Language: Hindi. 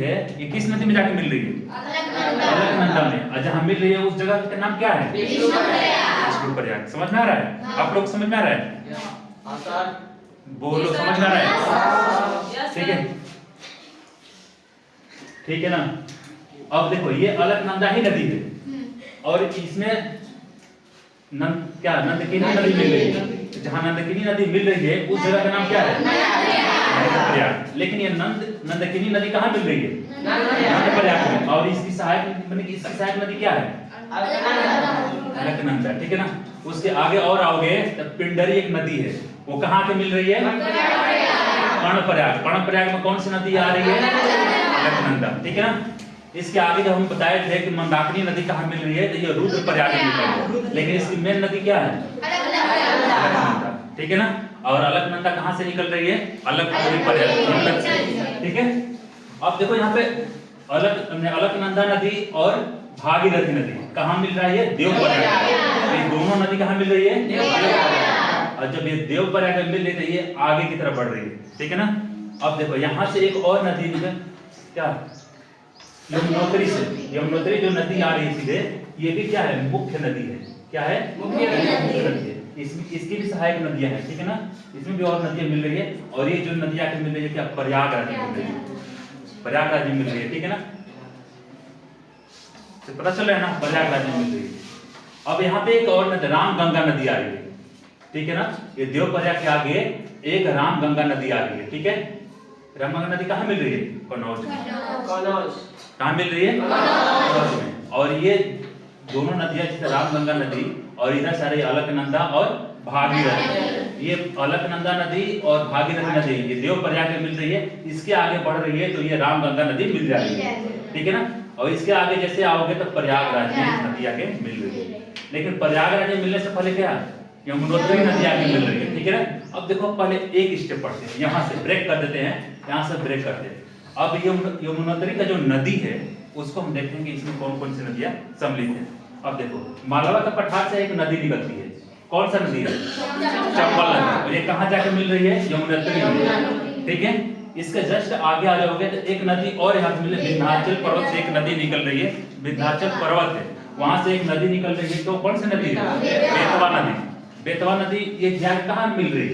है ये किस नदी में जाके मिल रही है? अलकनंदा में। और जहाँ मिल रही है उस जगह का नाम क्या है? विष्णुप्रयाग। समझ में आ रहा है? आप लोग समझ में आ रहा है? बोलो, समझ में आ रहा है? ठीक है, ठीक है ना। अब देखो ये अलकनंदा ही नदी है और इसमें नंदकिनी नदी मिल रही है। जहाँ नंदकिनी नदी मिल रही है उस जगह का नाम क्या है? प्रयाग। लेकिन ये नंदकिनी नदी कहाँ मिल रही है? प्रयाग में। और इसकी सहायक नदी क्या है? अलकनंदा। ठीक है ना। उसके आगे और आओगे तो पिंडरी एक नदी है, वो कहाँ पे मिल रही है? कर्णप्रयाग। कर्णप्रयाग में कौन सी नदी आ रही है? अलकनंदा। ठीक है ना। इसके आगे जब हम बताए थे कि मंदाकिनी नदी कहाँ मिल रही है, तो ये रुद्रप्रयाग में मिल रही है। लेकिन इसकी मेन नदी क्या है? अलकनंदा। ठीक है ना। और अलकनंदा कहाँ से निकल रही है? अलकनंदा से। ठीक है। अब देखो यहाँ पे अलकनंदा नदी और भागीरथी नदी कहाँ मिल रहा है? देवप्रयाग। ये दोनों नदी कहाँ मिल रही है? देवप्रयाग। और जब ये देवप्रयाग में मिल रही है ये आगे की तरफ बढ़ रही है। ठीक है ना। अब देखो यहाँ से एक और नदी क्या, यमुनोत्री से, यमुनोत्री जो नदी आ रही है सीधे, ये भी क्या है? मुख्य नदी है। क्या है? मुख्य नदी है। इसकी भी सहायक नदियां हैं। ठीक है ना। इसमें भी और नदियां मिल रही है और ये जो नदियां आके मिल रही है क्या? प्रयागराज में मिल रही है। प्रयागराज में मिल रही है। ठीक है ना। तो पता चल रहा है ना, प्रयागराज में मिल रही है। अब यहाँ पे एक और नदी रामगंगा नदी आ रही है। ठीक है ना। ये देवप्रयाग के आगे एक रामगंगा नदी आ रही है। ठीक है। रामगंगा नदी कहाँ मिल रही है? कन्नौज में। कहाँ मिल रही है? कन्नौज में। और ये दोनों नदियां जैसे रामगंगा नदी और इधर सारे अलकनंदा और भागीरथी, ये अलकनंदा नदी और भागीरथी नदी ये देवप्रयाग में मिल रही है। इसके आगे बढ़ रही है तो ये रामगंगा नदी मिल जा रही है। ठीक है ना। और इसके आगे जैसे आओगे तो प्रयागराज में नदी आके मिल रही है। लेकिन प्रयागराज में मिलने से पहले क्या? यमुनोत्री नदी आके मिल रही है। ठीक है ना। अब देखो पहले एक स्टेप पढ़ते हैं, यहाँ से ब्रेक कर देते हैं, यहाँ से ब्रेक करते हैं। अब यमुनोत्री का जो नदी है उसको हम देखेंगे इसमें कौन कौन सी नदियां सम्मिलित हैं। अब देखो मालवा का पठार से एक नदी निकलती है। कौन सा नदी है? चंबल नदी। और ये कहाँ जाके मिल रही है? यमुनोत्री में। ठीक है। इसके जस्ट आगे आ जाओगे तो एक नदी और यहाँ मिल रही है, विंध्याचल पर्वत से एक नदी निकल रही है। विंध्याचल पर्वत है, वहां से एक नदी निकल रही है। तो कौन सी नदी है? बेतवा नदी। बेतवा नदी ये कहाँ मिल रही है?